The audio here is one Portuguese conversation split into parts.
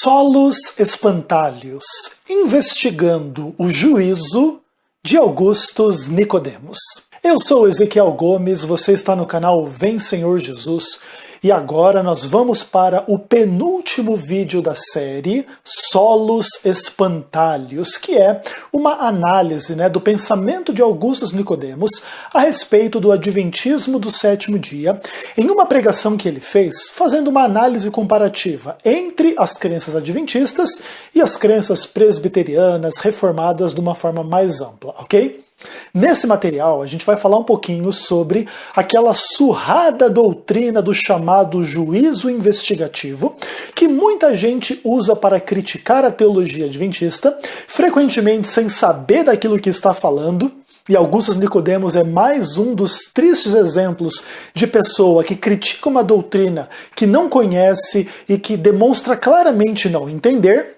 Solos Espantalhos, investigando o juízo de Augustus Nicodemos. Eu sou Ezequiel Gomes, você está no canal Vem Senhor Jesus, e agora nós vamos para o penúltimo vídeo da série Solos Espantalhos, que é uma análise do pensamento de Augustus Nicodemos a respeito do adventismo do sétimo dia, em uma pregação que ele fez, fazendo uma análise comparativa entre as crenças adventistas e as crenças presbiterianas reformadas de uma forma mais ampla, ok? Nesse material, a gente vai falar um pouquinho sobre aquela surrada doutrina do chamado juízo investigativo, que muita gente usa para criticar a teologia adventista, frequentemente sem saber daquilo que está falando, e Augustus Nicodemos é mais um dos tristes exemplos de pessoa que critica uma doutrina que não conhece e que demonstra claramente não entender.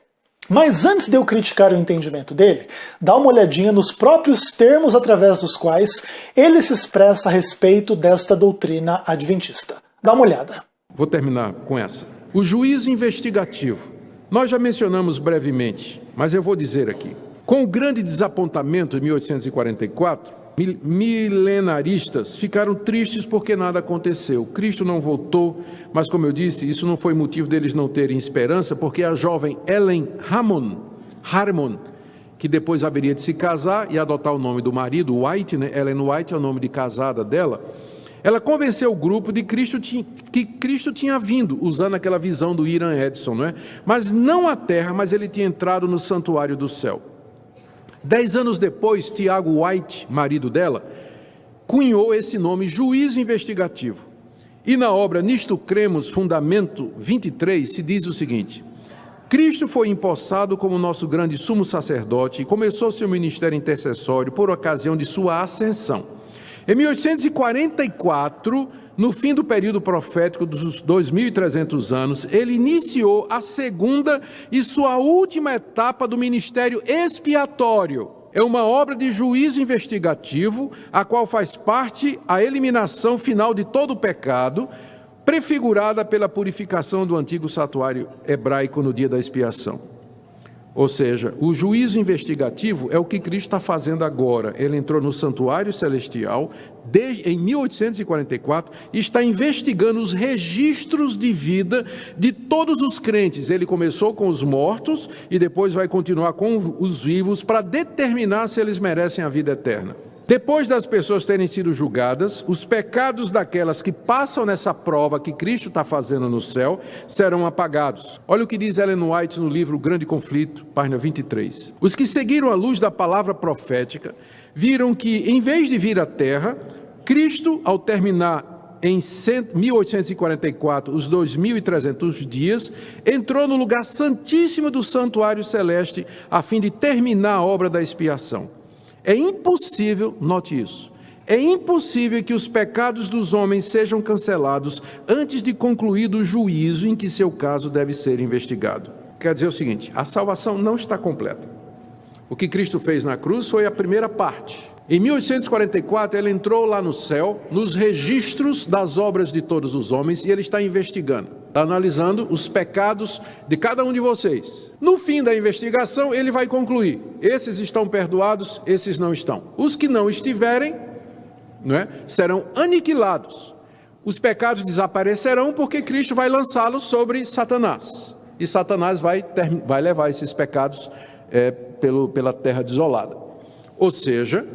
Mas antes de eu criticar o entendimento dele, dá uma olhadinha nos próprios termos através dos quais ele se expressa a respeito desta doutrina adventista. Dá uma olhada. Vou terminar com essa. O juízo investigativo. Nós já mencionamos brevemente, mas eu vou dizer aqui. Com o grande desapontamento de 1844, milenaristas ficaram tristes porque nada aconteceu. Cristo não voltou, mas como eu disse, isso não foi motivo deles não terem esperança, porque a jovem Ellen Harmon, que depois haveria de se casar e adotar o nome do marido, White, Ellen White é o nome de casada dela, ela convenceu o grupo de que Cristo tinha vindo, usando aquela visão do Hiram Edson, mas não à terra, mas ele tinha entrado no santuário do céu. 10 anos depois, Tiago White, marido dela, cunhou esse nome, juízo investigativo. E na obra Nisto Cremos, Fundamento 23, se diz o seguinte: Cristo foi empossado como nosso grande sumo sacerdote e começou seu ministério intercessório por ocasião de sua ascensão. Em 1844, no fim do período profético dos 2.300 anos, ele iniciou a segunda e sua última etapa do ministério expiatório. É uma obra de juízo investigativo, a qual faz parte a eliminação final de todo o pecado, prefigurada pela purificação do antigo santuário hebraico no dia da expiação. Ou seja, o juízo investigativo é o que Cristo está fazendo agora. Ele entrou no santuário celestial em 1844 e está investigando os registros de vida de todos os crentes. Ele começou com os mortos e depois vai continuar com os vivos para determinar se eles merecem a vida eterna. Depois das pessoas terem sido julgadas, os pecados daquelas que passam nessa prova que Cristo está fazendo no céu serão apagados. Olha o que diz Ellen White no livro O Grande Conflito, página 23. Os que seguiram a luz da palavra profética viram que, em vez de vir à terra, Cristo, ao terminar em 1844 os 2.300 dias, entrou no lugar santíssimo do santuário celeste a fim de terminar a obra da expiação. É impossível, note isso, é impossível que os pecados dos homens sejam cancelados antes de concluído o juízo em que seu caso deve ser investigado. Quer dizer o seguinte, a salvação não está completa. O que Cristo fez na cruz foi a primeira parte. Em 1844, ele entrou lá no céu, nos registros das obras de todos os homens, e ele está investigando, está analisando os pecados de cada um de vocês. No fim da investigação, ele vai concluir: esses estão perdoados, esses não estão. Os que não estiverem, serão aniquilados. Os pecados desaparecerão porque Cristo vai lançá-los sobre Satanás. E Satanás vai levar esses pecados pela terra desolada. Ou seja,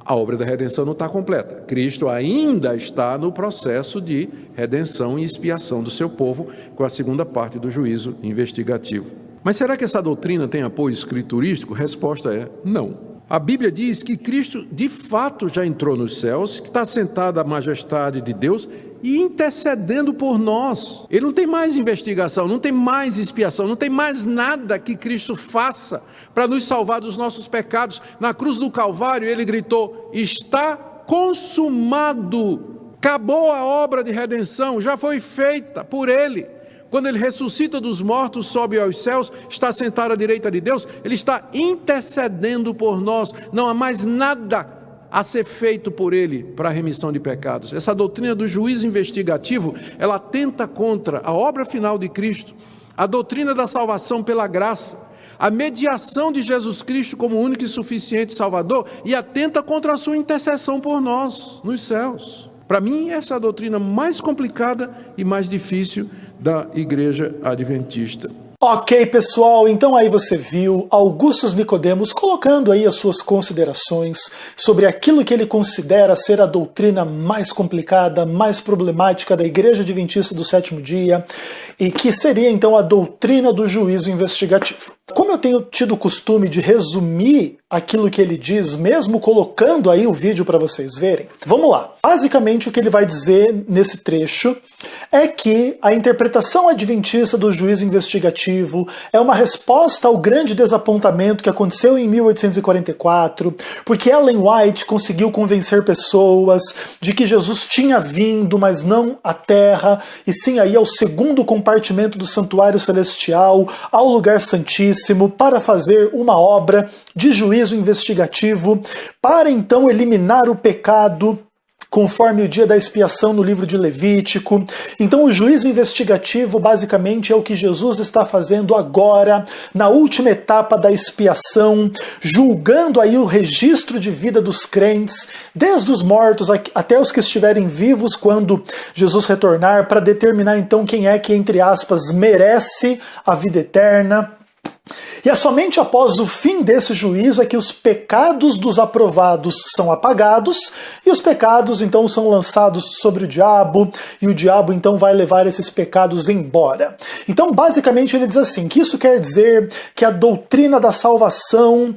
a obra da redenção não está completa. Cristo ainda está no processo de redenção e expiação do seu povo, com a segunda parte do juízo investigativo. Mas será que essa doutrina tem apoio escriturístico? Resposta é não. A Bíblia diz que Cristo de fato já entrou nos céus, que está sentado à majestade de Deus e intercedendo por nós. Ele não tem mais investigação, não tem mais expiação, não tem mais nada que Cristo faça para nos salvar dos nossos pecados. Na cruz do Calvário ele gritou: está consumado, acabou a obra de redenção, já foi feita por ele. Quando ele ressuscita dos mortos, sobe aos céus, está sentado à direita de Deus, ele está intercedendo por nós. Não há mais nada a ser feito por ele para a remissão de pecados. Essa doutrina do juízo investigativo, ela atenta contra a obra final de Cristo, a doutrina da salvação pela graça, a mediação de Jesus Cristo como único e suficiente Salvador e atenta contra a sua intercessão por nós nos céus. Para mim, essa é a doutrina mais complicada e mais difícil da Igreja Adventista. Ok, pessoal, então aí você viu Augustus Nicodemos colocando aí as suas considerações sobre aquilo que ele considera ser a doutrina mais complicada, mais problemática da Igreja Adventista do Sétimo Dia, e que seria então a doutrina do juízo investigativo. Como eu tenho tido o costume de resumir aquilo que ele diz, mesmo colocando aí o vídeo para vocês verem, vamos lá. Basicamente o que ele vai dizer nesse trecho é que a interpretação adventista do juízo investigativo é uma resposta ao grande desapontamento que aconteceu em 1844, porque Ellen White conseguiu convencer pessoas de que Jesus tinha vindo, mas não à Terra, e sim aí ao segundo compartimento do santuário celestial, ao lugar santíssimo, para fazer uma obra de juízo investigativo, para então eliminar o pecado, conforme o dia da expiação no livro de Levítico. Então o juízo investigativo basicamente é o que Jesus está fazendo agora, na última etapa da expiação, julgando aí o registro de vida dos crentes, desde os mortos até os que estiverem vivos quando Jesus retornar, para determinar então quem é que, entre aspas, merece a vida eterna. E é somente após o fim desse juízo é que os pecados dos aprovados são apagados, e os pecados então são lançados sobre o diabo, e o diabo então vai levar esses pecados embora. Então basicamente ele diz assim, que isso quer dizer que a doutrina da salvação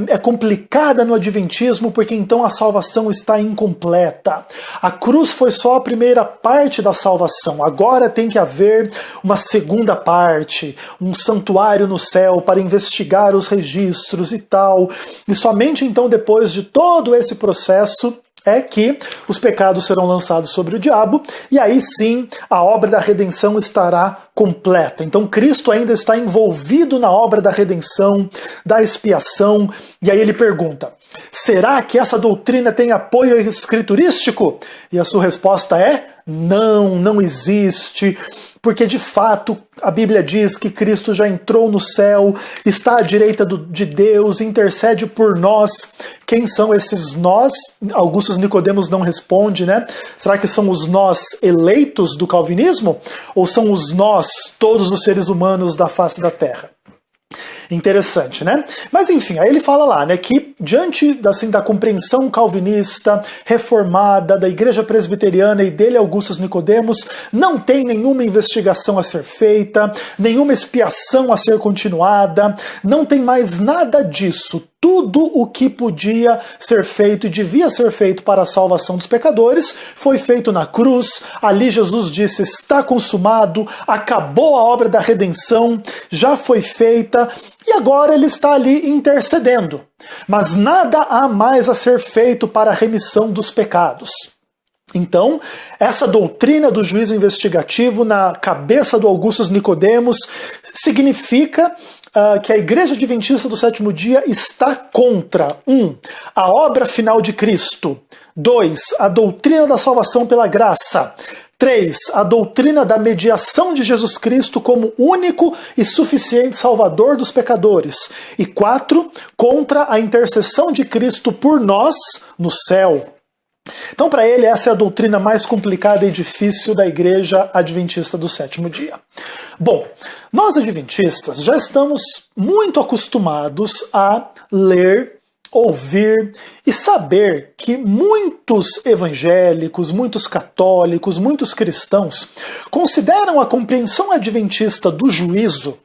é complicada no adventismo, porque então a salvação está incompleta. A cruz foi só a primeira parte da salvação, agora tem que haver uma segunda parte, um santuário no céu para investigar os registros e tal, e somente então depois de todo esse processo é que os pecados serão lançados sobre o diabo, e aí sim a obra da redenção estará completa. Então Cristo ainda está envolvido na obra da redenção, da expiação, e aí ele pergunta, será que essa doutrina tem apoio escriturístico? E a sua resposta é, não existe, porque de fato a Bíblia diz que Cristo já entrou no céu, está à direita de Deus, intercede por nós. Quem são esses nós? Augustus Nicodemos não responde, né? Será que são os nós eleitos do calvinismo? Ou são os nós, todos os seres humanos da face da terra? Interessante, né? Mas enfim, aí ele fala lá, né, que diante assim, da compreensão calvinista, reformada, da igreja presbiteriana e dele, Augustus Nicodemos, não tem nenhuma investigação a ser feita, nenhuma expiação a ser continuada, não tem mais nada disso. Tudo o que podia ser feito e devia ser feito para a salvação dos pecadores foi feito na cruz. Ali Jesus disse, está consumado, acabou a obra da redenção, já foi feita, e agora ele está ali intercedendo. Mas nada há mais a ser feito para a remissão dos pecados. Então, essa doutrina do juízo investigativo na cabeça do Augustus Nicodemos significa que a Igreja Adventista do Sétimo Dia está contra 1. A obra final de Cristo, 2. A doutrina da salvação pela graça, 3. A doutrina da mediação de Jesus Cristo como único e suficiente Salvador dos pecadores, e 4. Contra a intercessão de Cristo por nós no céu. Então, para ele, essa é a doutrina mais complicada e difícil da Igreja Adventista do Sétimo Dia. Bom, nós adventistas já estamos muito acostumados a ler, ouvir e saber que muitos evangélicos, muitos católicos, muitos cristãos consideram a compreensão adventista do juízo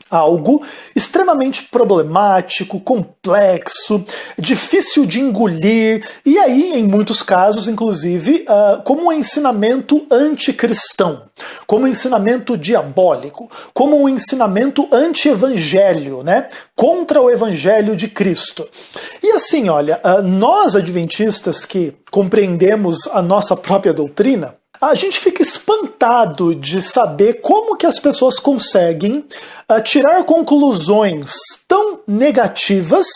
algo extremamente problemático, complexo, difícil de engolir, e aí, em muitos casos, inclusive, como um ensinamento anticristão, como um ensinamento diabólico, como um ensinamento anti-evangelho, né? Contra o evangelho de Cristo. E assim, olha, nós adventistas que compreendemos a nossa própria doutrina, a gente fica espantado de saber como que as pessoas conseguem tirar conclusões tão negativas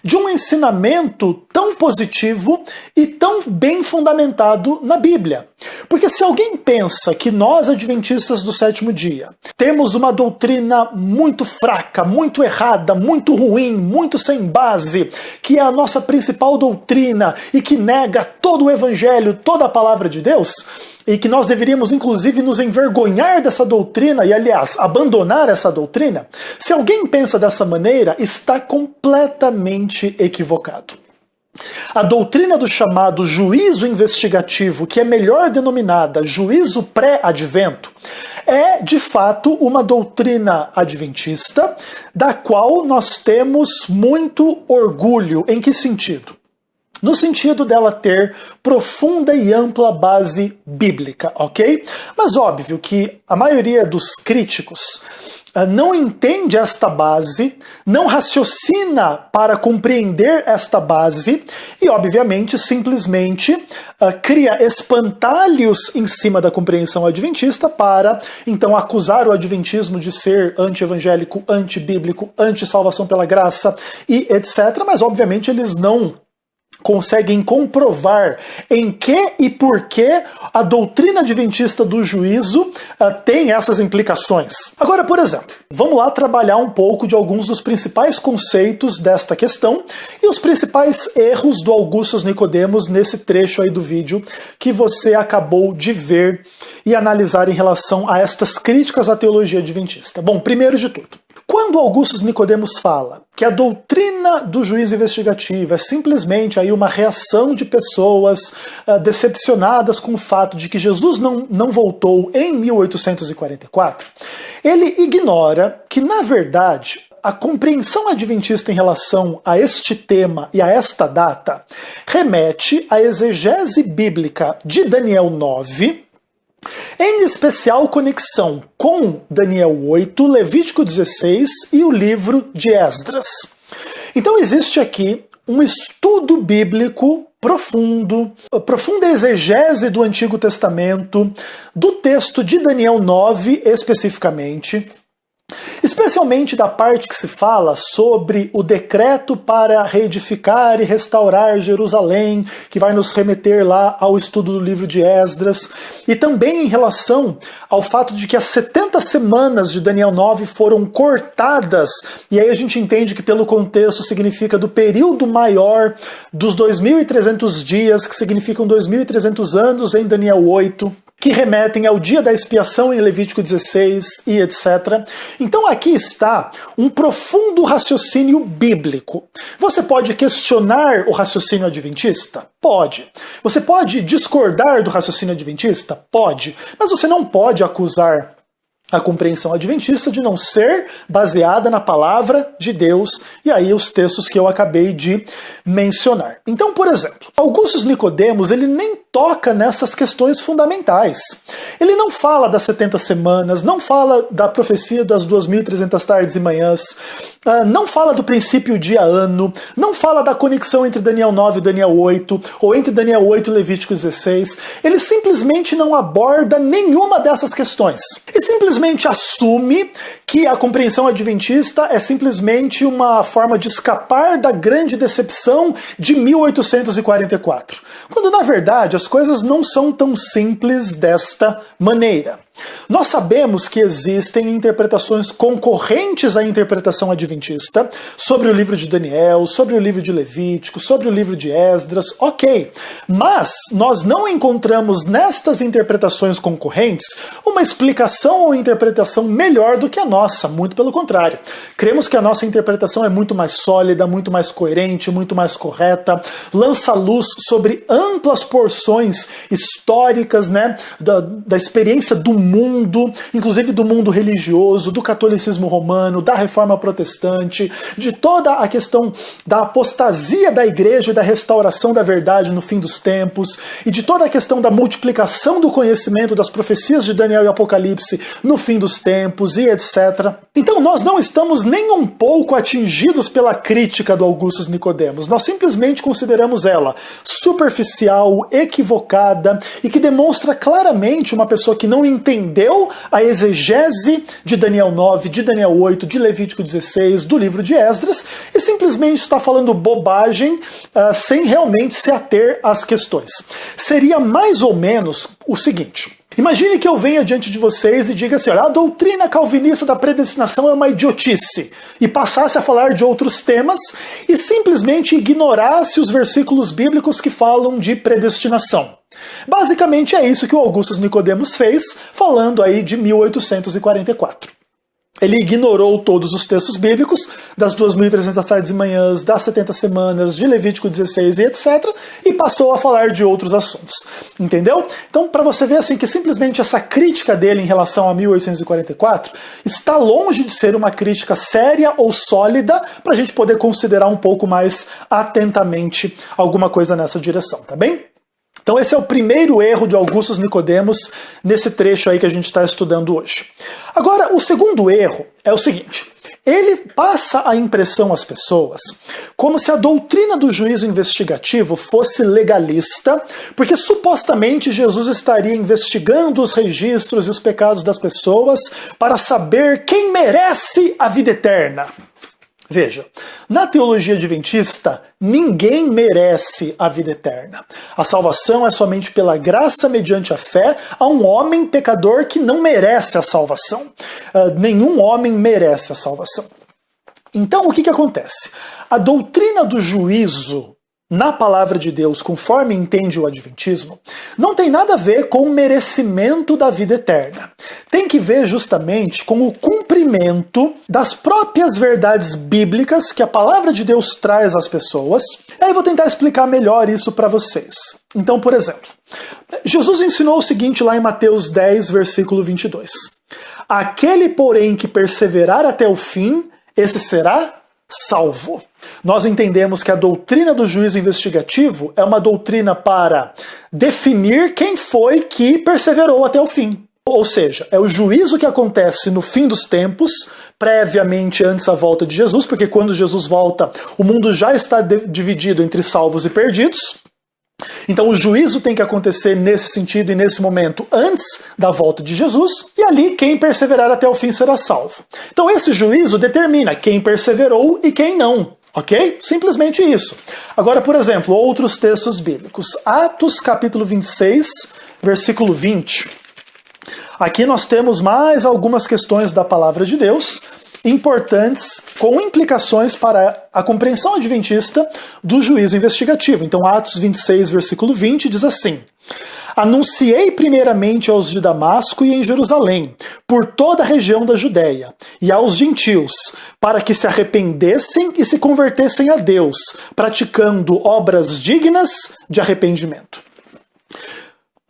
de um ensinamento tão positivo e tão bem fundamentado na Bíblia? Porque se alguém pensa que nós, adventistas do sétimo dia, temos uma doutrina muito fraca, muito errada, muito ruim, muito sem base, que é a nossa principal doutrina e que nega todo o evangelho, toda a palavra de Deus, e que nós deveríamos inclusive nos envergonhar dessa doutrina e, aliás, abandonar essa doutrina, se alguém pensa dessa maneira, está completamente equivocado. A doutrina do chamado juízo investigativo, que é melhor denominada juízo pré-advento, é de fato uma doutrina adventista da qual nós temos muito orgulho. Em que sentido? No sentido dela ter profunda e ampla base bíblica, ok? Mas óbvio que a maioria dos críticos não entende esta base, não raciocina para compreender esta base e, obviamente, simplesmente cria espantalhos em cima da compreensão adventista para, então, acusar o adventismo de ser anti-evangélico, anti-bíblico, anti-salvação pela graça e etc. Mas, obviamente, eles não conseguem comprovar em que e por que a doutrina adventista do juízo tem essas implicações. Agora, por exemplo, vamos lá trabalhar um pouco de alguns dos principais conceitos desta questão e os principais erros do Augustus Nicodemos nesse trecho aí do vídeo que você acabou de ver e analisar em relação a estas críticas à teologia adventista. Bom, primeiro de tudo, quando Augustus Nicodemos fala que a doutrina do juízo investigativo é simplesmente aí uma reação de pessoas decepcionadas com o fato de que Jesus não voltou em 1844, ele ignora que, na verdade, a compreensão adventista em relação a este tema e a esta data remete à exegese bíblica de Daniel 9, em especial conexão com Daniel 8, Levítico 16 e o livro de Esdras. Então existe aqui um estudo bíblico profundo, profunda exegese do Antigo Testamento, do texto de Daniel 9 especificamente, especialmente da parte que se fala sobre o decreto para reedificar e restaurar Jerusalém, que vai nos remeter lá ao estudo do livro de Esdras, e também em relação ao fato de que as 70 semanas de Daniel 9 foram cortadas, e aí a gente entende que pelo contexto significa do período maior dos 2.300 dias, que significam 2.300 anos em Daniel 8, que remetem ao dia da expiação em Levítico 16 e etc. Então aqui está um profundo raciocínio bíblico. Você pode questionar o raciocínio adventista? Pode. Você pode discordar do raciocínio adventista? Pode. Mas você não pode acusar a compreensão adventista de não ser baseada na palavra de Deus, e aí os textos que eu acabei de mencionar. Então, por exemplo, Augustus Nicodemos, ele nem toca nessas questões fundamentais. Ele não fala das 70 semanas, não fala da profecia das 2.300 tardes e manhãs, não fala do princípio dia-ano, não fala da conexão entre Daniel 9 e Daniel 8, ou entre Daniel 8 e Levítico 16. Ele simplesmente não aborda nenhuma dessas questões. E simplesmente assume que a compreensão adventista é simplesmente uma forma de escapar da grande decepção de 1844. Quando, na verdade, as coisas não são tão simples desta maneira. Nós sabemos que existem interpretações concorrentes à interpretação adventista sobre o livro de Daniel, sobre o livro de Levítico, sobre o livro de Esdras, ok. Mas nós não encontramos nestas interpretações concorrentes uma explicação ou interpretação melhor do que a nossa, muito pelo contrário. Cremos que a nossa interpretação é muito mais sólida, muito mais coerente, muito mais correta, lança luz sobre amplas porções históricas, né, da experiência do mundo, inclusive do mundo religioso, do catolicismo romano, da reforma protestante, de toda a questão da apostasia da igreja e da restauração da verdade no fim dos tempos, e de toda a questão da multiplicação do conhecimento das profecias de Daniel e Apocalipse no fim dos tempos e etc. Então nós não estamos nem um pouco atingidos pela crítica do Augustus Nicodemos, nós simplesmente consideramos ela superficial, equivocada e que demonstra claramente uma pessoa que não entende entendeu a exegese de Daniel 9, de Daniel 8, de Levítico 16, do livro de Esdras, e simplesmente está falando bobagem sem realmente se ater às questões. Seria mais ou menos o seguinte: imagine que eu venha diante de vocês e diga assim, olha, a doutrina calvinista da predestinação é uma idiotice, e passasse a falar de outros temas e simplesmente ignorasse os versículos bíblicos que falam de predestinação. Basicamente é isso que o Augustus Nicodemos fez, falando aí de 1844. Ele ignorou todos os textos bíblicos, das 2.300 tardes e manhãs, das 70 semanas, de Levítico 16 e etc., e passou a falar de outros assuntos. Entendeu? Então, para você ver assim que simplesmente essa crítica dele em relação a 1844 está longe de ser uma crítica séria ou sólida para a gente poder considerar um pouco mais atentamente alguma coisa nessa direção, tá bem? Então esse é o primeiro erro de Augustus Nicodemos nesse trecho aí que a gente está estudando hoje. Agora, o segundo erro é o seguinte: ele passa a impressão às pessoas como se a doutrina do juízo investigativo fosse legalista, porque supostamente Jesus estaria investigando os registros e os pecados das pessoas para saber quem merece a vida eterna. Veja, na teologia adventista, ninguém merece a vida eterna. A salvação é somente pela graça mediante a fé a um homem pecador que não merece a salvação. Nenhum homem merece a salvação. Então, o que acontece? A doutrina do juízo na palavra de Deus, conforme entende o adventismo, não tem nada a ver com o merecimento da vida eterna. Tem que ver justamente com o cumprimento das próprias verdades bíblicas que a palavra de Deus traz às pessoas. Aí eu vou tentar explicar melhor isso para vocês. Então, por exemplo, Jesus ensinou o seguinte lá em Mateus 10, versículo 22. Aquele, porém, que perseverar até o fim, esse será salvo. Nós entendemos que a doutrina do juízo investigativo é uma doutrina para definir quem foi que perseverou até o fim. Ou seja, é o juízo que acontece no fim dos tempos, previamente antes da volta de Jesus, porque quando Jesus volta, o mundo já está dividido entre salvos e perdidos. Então o juízo tem que acontecer nesse sentido e nesse momento antes da volta de Jesus, e ali quem perseverar até o fim será salvo. Então esse juízo determina quem perseverou e quem não. Ok? Simplesmente isso. Agora, por exemplo, outros textos bíblicos. Atos capítulo 26, versículo 20. Aqui nós temos mais algumas questões da palavra de Deus, importantes, com implicações para a compreensão adventista do juízo investigativo. Então, Atos 26, versículo 20, diz assim: Anunciei primeiramente aos de Damasco e em Jerusalém, por toda a região da Judéia, e aos gentios, para que se arrependessem e se convertessem a Deus, praticando obras dignas de arrependimento.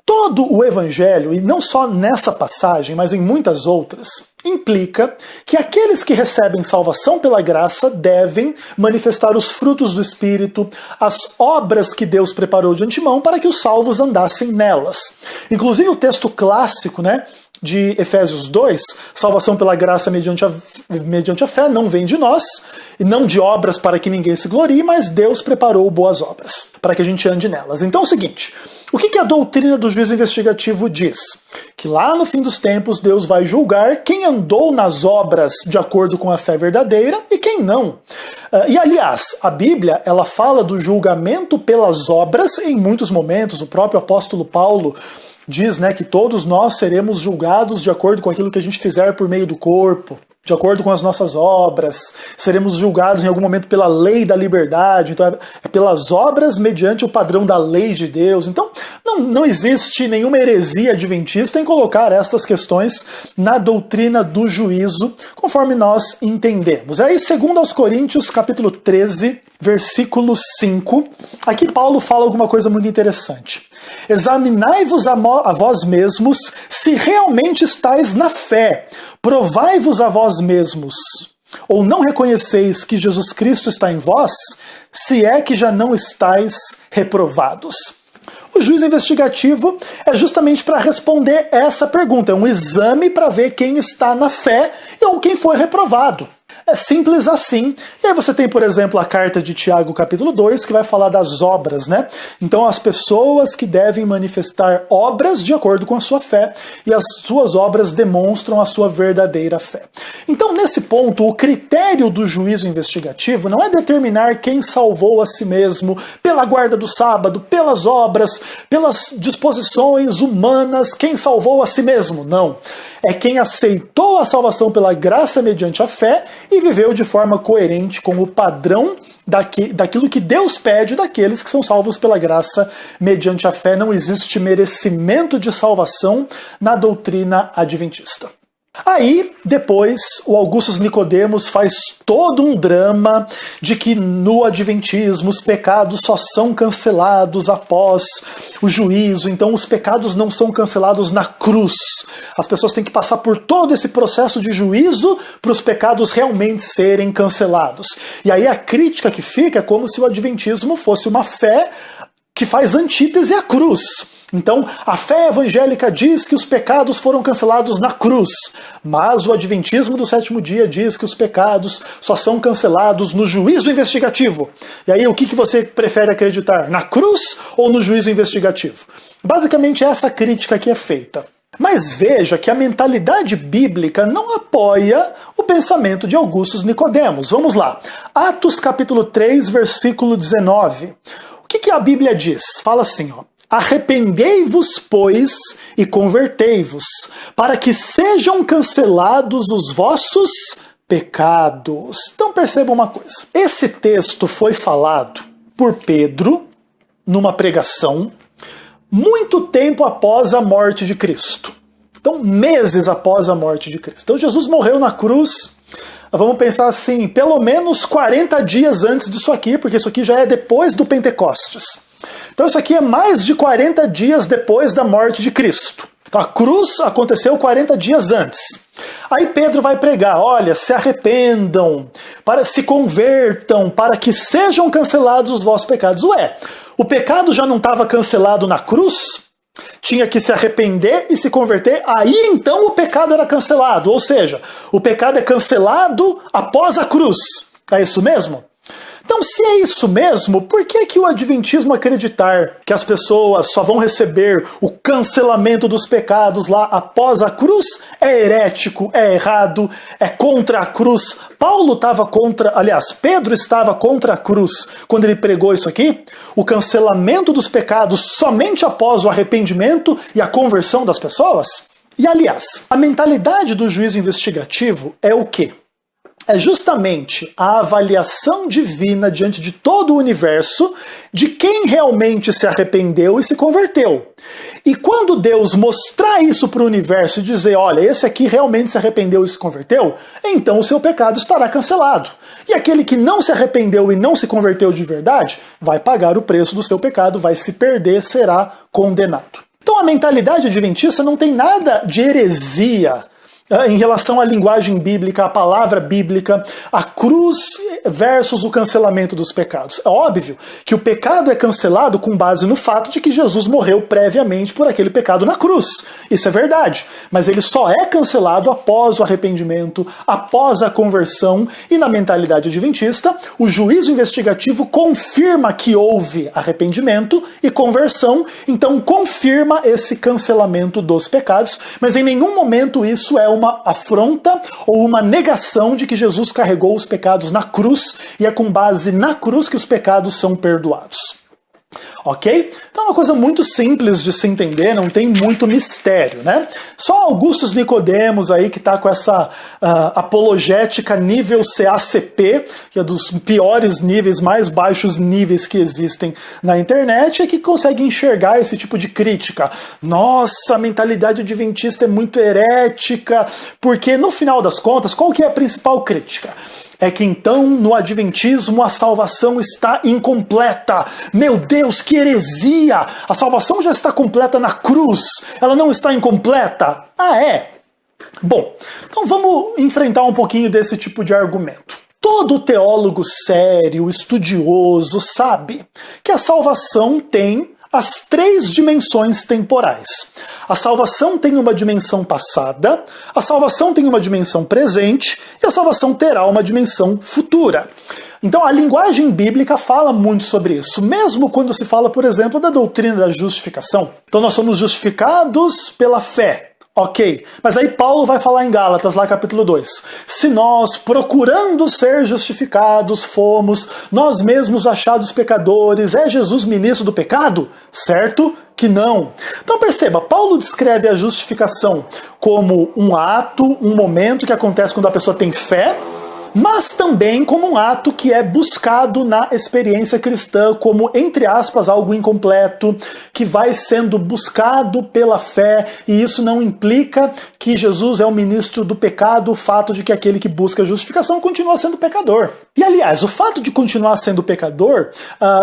Todo o Evangelho, e não só nessa passagem, mas em muitas outras, implica que aqueles que recebem salvação pela graça devem manifestar os frutos do Espírito, as obras que Deus preparou de antemão para que os salvos andassem nelas. Inclusive o texto clássico, de Efésios 2, salvação pela graça mediante a fé não vem de nós, e não de obras para que ninguém se glorie, mas Deus preparou boas obras, para que a gente ande nelas. Então é o seguinte, o que a doutrina do juízo investigativo diz? Que lá no fim dos tempos Deus vai julgar quem andou nas obras de acordo com a fé verdadeira e quem não. E aliás, a Bíblia ela fala do julgamento pelas obras em muitos momentos. O próprio apóstolo Paulo diz que todos nós seremos julgados de acordo com aquilo que a gente fizer por meio do corpo, de acordo com as nossas obras, seremos julgados em algum momento pela lei da liberdade, então é pelas obras mediante o padrão da lei de Deus. Então não existe nenhuma heresia adventista em colocar estas questões na doutrina do juízo, conforme nós entendemos. Aí, segundo aos Coríntios, capítulo 13, versículo 5, aqui Paulo fala alguma coisa muito interessante. Examinai-vos a vós mesmos se realmente estáis na fé. Provai-vos a vós mesmos, ou não reconheceis que Jesus Cristo está em vós, se é que já não estáis reprovados. O juízo investigativo é justamente para responder essa pergunta, é um exame para ver quem está na fé ou quem foi reprovado. É simples assim. E aí você tem, por exemplo, a carta de Tiago, capítulo 2, que vai falar das obras, né? Então, as pessoas que devem manifestar obras de acordo com a sua fé, e as suas obras demonstram a sua verdadeira fé. Então, nesse ponto, o critério do juízo investigativo não é determinar quem salvou a si mesmo pela guarda do sábado, pelas obras, pelas disposições humanas, quem salvou a si mesmo. Não. É quem aceitou a salvação pela graça mediante a fé e viveu de forma coerente com o padrão daquilo que Deus pede daqueles que são salvos pela graça mediante a fé. Não existe merecimento de salvação na doutrina adventista. Aí, depois, o Augustus Nicodemos faz todo um drama de que no adventismo os pecados só são cancelados após o juízo, então os pecados não são cancelados na cruz. As pessoas têm que passar por todo esse processo de juízo para os pecados realmente serem cancelados. E aí a crítica que fica é como se o adventismo fosse uma fé que faz antítese à cruz. Então, a fé evangélica diz que os pecados foram cancelados na cruz, mas o adventismo do sétimo dia diz que os pecados só são cancelados no juízo investigativo. E aí, o que você prefere acreditar? Na cruz ou no juízo investigativo? Basicamente, essa crítica que é feita. Mas veja que a mentalidade bíblica não apoia o pensamento de Augustus Nicodemos. Vamos lá. Atos capítulo 3, versículo 19. O que a Bíblia diz? Fala assim, ó. Arrependei-vos, pois, e convertei-vos, para que sejam cancelados os vossos pecados. Então perceba uma coisa. Esse texto foi falado por Pedro numa pregação muito tempo após a morte de Cristo. Então, meses após a morte de Cristo. Então Jesus morreu na cruz, vamos pensar assim, pelo menos 40 dias antes disso aqui, porque isso aqui já é depois do Pentecostes. Então isso aqui é mais de 40 dias depois da morte de Cristo. Então a cruz aconteceu 40 dias antes. Aí Pedro vai pregar, olha, se arrependam, se convertam, para que sejam cancelados os vossos pecados. Ué, o pecado já não estava cancelado na cruz? Tinha que se arrepender e se converter, aí então o pecado era cancelado. Ou seja, o pecado é cancelado após a cruz. É isso mesmo? Então, se é isso mesmo, por que o adventismo acreditar que as pessoas só vão receber o cancelamento dos pecados lá após a cruz é herético, é errado, é contra a cruz? Pedro estava contra a cruz quando ele pregou isso aqui? O cancelamento dos pecados somente após o arrependimento e a conversão das pessoas? E aliás, a mentalidade do juízo investigativo é o quê? É justamente a avaliação divina diante de todo o universo de quem realmente se arrependeu e se converteu. E quando Deus mostrar isso para o universo e dizer, olha, esse aqui realmente se arrependeu e se converteu, então o seu pecado estará cancelado. E aquele que não se arrependeu e não se converteu de verdade, vai pagar o preço do seu pecado, vai se perder, será condenado. Então a mentalidade adventista não tem nada de heresia em relação à linguagem bíblica, à palavra bíblica, a cruz versus o cancelamento dos pecados. É óbvio que o pecado é cancelado com base no fato de que Jesus morreu previamente por aquele pecado na cruz. Isso é verdade. Mas ele só é cancelado após o arrependimento, após a conversão, e na mentalidade adventista, o juízo investigativo confirma que houve arrependimento e conversão, então confirma esse cancelamento dos pecados, mas em nenhum momento isso é uma afronta ou uma negação de que Jesus carregou os pecados na cruz e é com base na cruz que os pecados são perdoados. Ok? Então é uma coisa muito simples de se entender, não tem muito mistério, né? Só Augustus Nicodemos aí que está com essa apologética nível CACP, que é dos piores níveis, mais baixos níveis que existem na internet, é que consegue enxergar esse tipo de crítica. Nossa, a mentalidade adventista é muito herética, porque no final das contas, qual que é a principal crítica? É que então no adventismo a salvação está incompleta. Meu Deus, que heresia! A salvação já está completa na cruz, ela não está incompleta. Ah, é? Bom, então vamos enfrentar um pouquinho desse tipo de argumento. Todo teólogo sério, estudioso, sabe que a salvação tem as 3 dimensões temporais. A salvação tem uma dimensão passada, a salvação tem uma dimensão presente e a salvação terá uma dimensão futura. Então a linguagem bíblica fala muito sobre isso, mesmo quando se fala, por exemplo, da doutrina da justificação. Então nós somos justificados pela fé. Ok, mas aí Paulo vai falar em Gálatas, lá capítulo 2. Se nós, procurando ser justificados, fomos nós mesmos achados pecadores, é Jesus ministro do pecado? Certo que não. Então perceba, Paulo descreve a justificação como um ato, um momento que acontece quando a pessoa tem fé, mas também como um ato que é buscado na experiência cristã, como, entre aspas, algo incompleto, que vai sendo buscado pela fé, e isso não implica que Jesus é o ministro do pecado, o fato de que aquele que busca justificação continua sendo pecador. E, aliás, o fato de continuar sendo pecador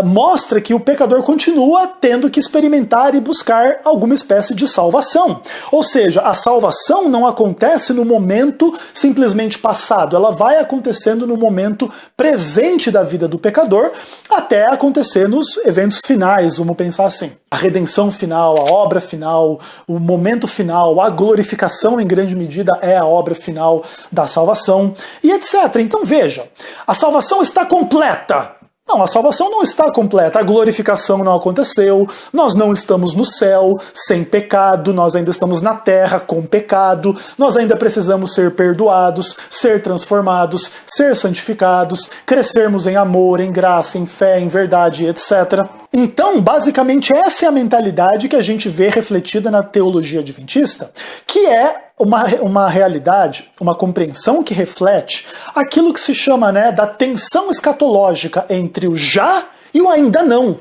mostra que o pecador continua tendo que experimentar e buscar alguma espécie de salvação. Ou seja, a salvação não acontece no momento simplesmente passado, ela vai acontecendo no momento presente da vida do pecador, até acontecer nos eventos finais, vamos pensar assim. A redenção final, a obra final, o momento final, a glorificação em grande medida é a obra final da salvação, e etc. Então veja, a salvação está completa. Não, a salvação não está completa, a glorificação não aconteceu, nós não estamos no céu sem pecado, nós ainda estamos na terra com pecado, nós ainda precisamos ser perdoados, ser transformados, ser santificados, crescermos em amor, em graça, em fé, em verdade, etc. Então, basicamente, essa é a mentalidade que a gente vê refletida na teologia adventista, que é uma realidade, uma compreensão que reflete aquilo que se chama, da tensão escatológica entre o já e o ainda não,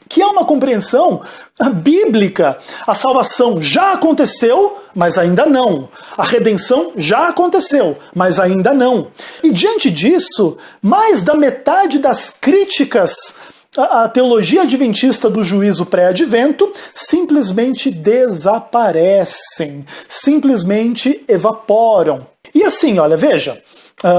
que é uma compreensão bíblica. A salvação já aconteceu, mas ainda não. A redenção já aconteceu, mas ainda não. E diante disso, mais da metade das críticas a teologia adventista do juízo pré-advento simplesmente desaparecem, simplesmente evaporam. E assim, olha, veja,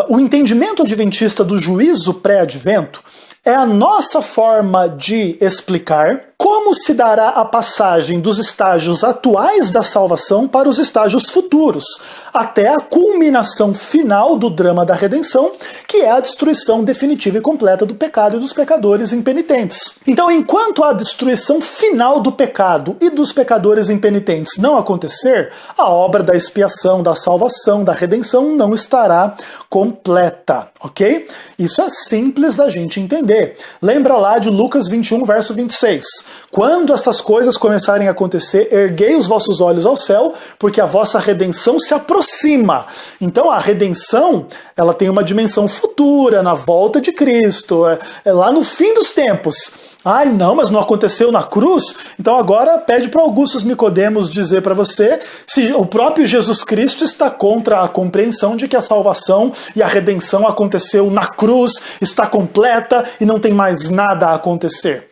o entendimento adventista do juízo pré-advento é a nossa forma de explicar como se dará a passagem dos estágios atuais da salvação para os estágios futuros, até a culminação final do drama da redenção, que é a destruição definitiva e completa do pecado e dos pecadores impenitentes. Então, enquanto a destruição final do pecado e dos pecadores impenitentes não acontecer, a obra da expiação, da salvação, da redenção não estará completa, ok? Isso é simples da gente entender. Lembra lá de Lucas 21, verso 26. Quando estas coisas começarem a acontecer, erguei os vossos olhos ao céu, porque a vossa redenção se aproxima. Então a redenção, ela tem uma dimensão futura, na volta de Cristo, é lá no fim dos tempos. Ai, não, mas não aconteceu na cruz? Então agora pede para Augustus Nicodemos dizer para você se o próprio Jesus Cristo está contra a compreensão de que a salvação e a redenção aconteceu na cruz, está completa e não tem mais nada a acontecer.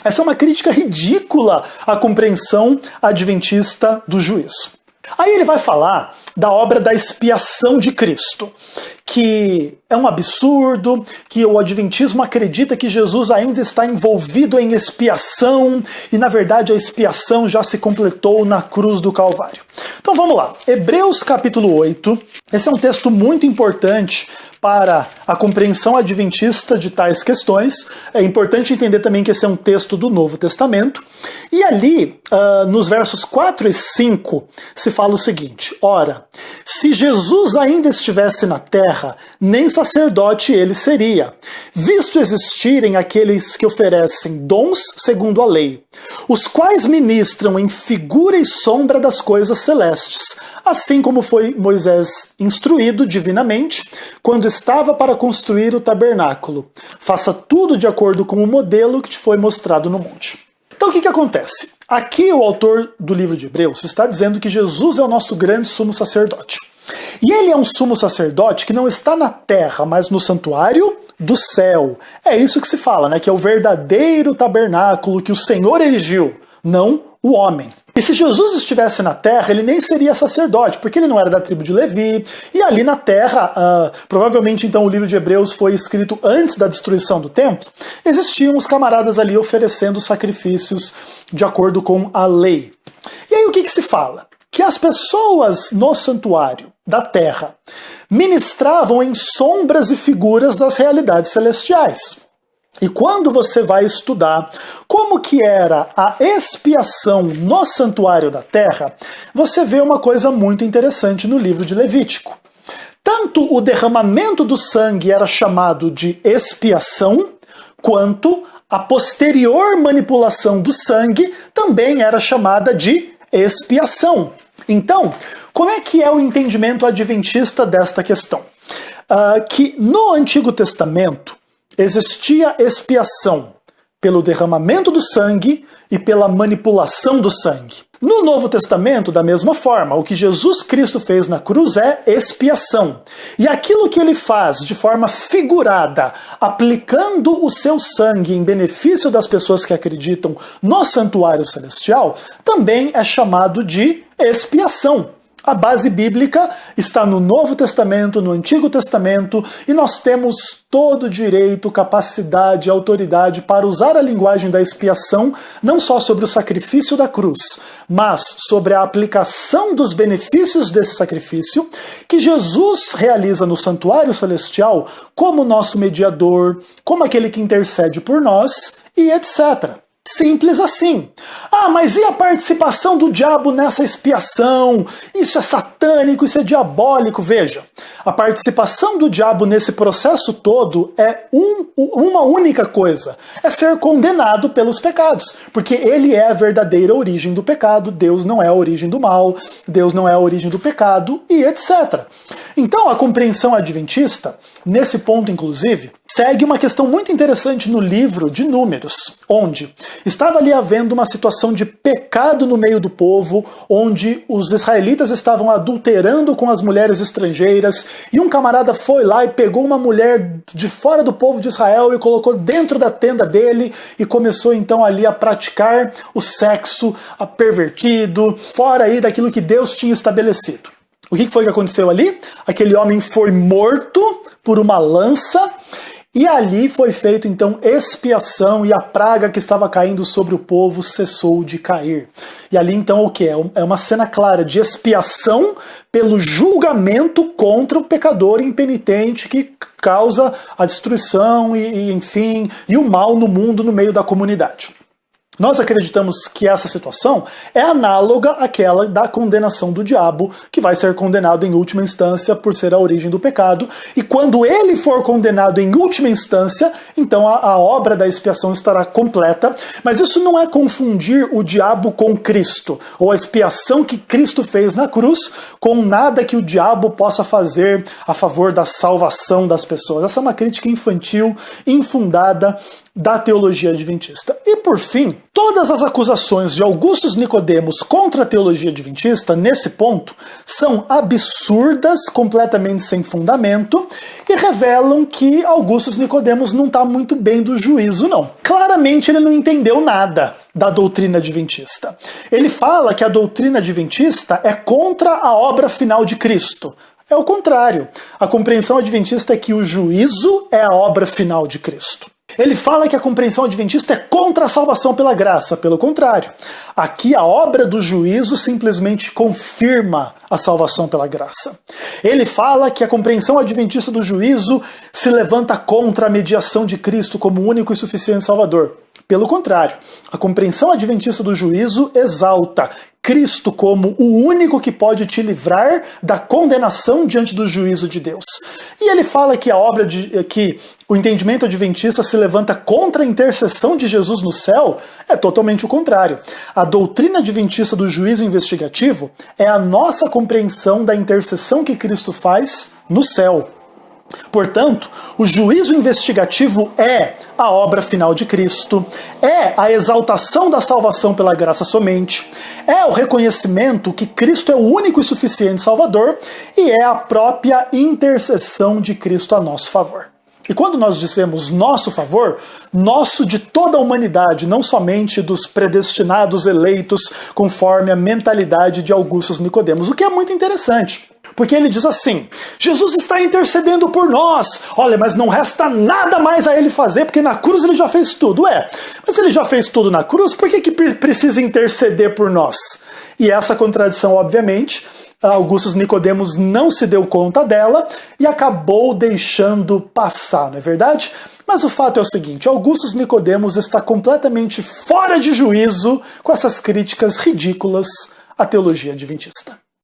Essa é uma crítica ridícula à compreensão adventista do juízo. Aí ele vai falar da obra da expiação de Cristo, que é um absurdo, que o adventismo acredita que Jesus ainda está envolvido em expiação, e na verdade a expiação já se completou na cruz do Calvário. Então vamos lá, Hebreus capítulo 8, esse é um texto muito importante para a compreensão adventista de tais questões. É importante entender também que esse é um texto do Novo Testamento. E ali, nos versos 4 e 5, se fala o seguinte: ora, se Jesus ainda estivesse na terra, nem sacerdote ele seria, visto existirem aqueles que oferecem dons segundo a lei, os quais ministram em figura e sombra das coisas celestes, assim como foi Moisés instruído divinamente, quando estava para construir o tabernáculo. Faça tudo de acordo com o modelo que te foi mostrado no monte. Então o que acontece? Aqui o autor do livro de Hebreus está dizendo que Jesus é o nosso grande sumo sacerdote. E ele é um sumo sacerdote que não está na terra, mas no santuário do céu. É isso que se fala, que é o verdadeiro tabernáculo que o Senhor erigiu, não o homem. E se Jesus estivesse na terra, ele nem seria sacerdote, porque ele não era da tribo de Levi, e ali na terra, provavelmente então o livro de Hebreus foi escrito antes da destruição do templo, existiam os camaradas ali oferecendo sacrifícios de acordo com a lei. E aí o que se fala? Que as pessoas no santuário da terra ministravam em sombras e figuras das realidades celestiais. E quando você vai estudar como que era a expiação no santuário da terra, você vê uma coisa muito interessante no livro de Levítico. Tanto o derramamento do sangue era chamado de expiação, quanto a posterior manipulação do sangue também era chamada de expiação. Então, como é que é o entendimento adventista desta questão? Que no Antigo Testamento existia expiação pelo derramamento do sangue e pela manipulação do sangue. No Novo Testamento, da mesma forma, o que Jesus Cristo fez na cruz é expiação. E aquilo que ele faz de forma figurada, aplicando o seu sangue em benefício das pessoas que acreditam no santuário celestial, também é chamado de expiação. A base bíblica está no Novo Testamento, no Antigo Testamento, e nós temos todo o direito, capacidade e autoridade para usar a linguagem da expiação, não só sobre o sacrifício da cruz, mas sobre a aplicação dos benefícios desse sacrifício que Jesus realiza no santuário celestial como nosso mediador, como aquele que intercede por nós e etc. Simples assim. Mas e a participação do diabo nessa expiação? Isso é satânico, isso é diabólico. Veja, a participação do diabo nesse processo todo é uma única coisa. É ser condenado pelos pecados. Porque ele é a verdadeira origem do pecado. Deus não é a origem do mal. Deus não é a origem do pecado e etc. Então a compreensão adventista, nesse ponto inclusive, segue uma questão muito interessante no livro de Números, onde estava ali havendo uma situação de pecado no meio do povo, onde os israelitas estavam adulterando com as mulheres estrangeiras, e um camarada foi lá e pegou uma mulher de fora do povo de Israel e colocou dentro da tenda dele e começou então ali a praticar o sexo pervertido, fora aí daquilo que Deus tinha estabelecido. O que foi que aconteceu ali? Aquele homem foi morto por uma lança, e ali foi feita então expiação, e a praga que estava caindo sobre o povo cessou de cair. E ali então o que é? É uma cena clara de expiação pelo julgamento contra o pecador impenitente que causa a destruição enfim, e o mal no mundo, no meio da comunidade. Nós acreditamos que essa situação é análoga àquela da condenação do diabo, que vai ser condenado em última instância por ser a origem do pecado, e quando ele for condenado em última instância, então a obra da expiação estará completa, mas isso não é confundir o diabo com Cristo, ou a expiação que Cristo fez na cruz com nada que o diabo possa fazer a favor da salvação das pessoas. Essa é uma crítica infantil, infundada, da teologia adventista. E por fim, todas as acusações de Augustus Nicodemos contra a teologia adventista, nesse ponto, são absurdas, completamente sem fundamento, e revelam que Augustus Nicodemos não está muito bem do juízo, não. Claramente ele não entendeu nada da doutrina adventista. Ele fala que a doutrina adventista é contra a obra final de Cristo. É o contrário. A compreensão adventista é que o juízo é a obra final de Cristo. Ele fala que a compreensão adventista é contra a salvação pela graça, pelo contrário. Aqui a obra do juízo simplesmente confirma a salvação pela graça. Ele fala que a compreensão adventista do juízo se levanta contra a mediação de Cristo como único e suficiente Salvador. Pelo contrário, a compreensão adventista do juízo exalta Cristo como o único que pode te livrar da condenação diante do juízo de Deus. E ele fala que que o entendimento adventista se levanta contra a intercessão de Jesus no céu é totalmente o contrário. A doutrina adventista do juízo investigativo é a nossa compreensão da intercessão que Cristo faz no céu. Portanto, o juízo investigativo é a obra final de Cristo, é a exaltação da salvação pela graça somente, é o reconhecimento que Cristo é o único e suficiente Salvador e é a própria intercessão de Cristo a nosso favor. E quando nós dizemos nosso favor, nosso de toda a humanidade, não somente dos predestinados eleitos conforme a mentalidade de Augustus Nicodemos, o que é muito interessante. Porque ele diz assim, Jesus está intercedendo por nós, olha, mas não resta nada mais a ele fazer, porque na cruz ele já fez tudo. Mas ele já fez tudo na cruz, por que precisa interceder por nós? E essa contradição, obviamente, Augustus Nicodemos não se deu conta dela e acabou deixando passar, não é verdade? Mas o fato é o seguinte, Augustus Nicodemos está completamente fora de juízo com essas críticas ridículas à teologia adventista.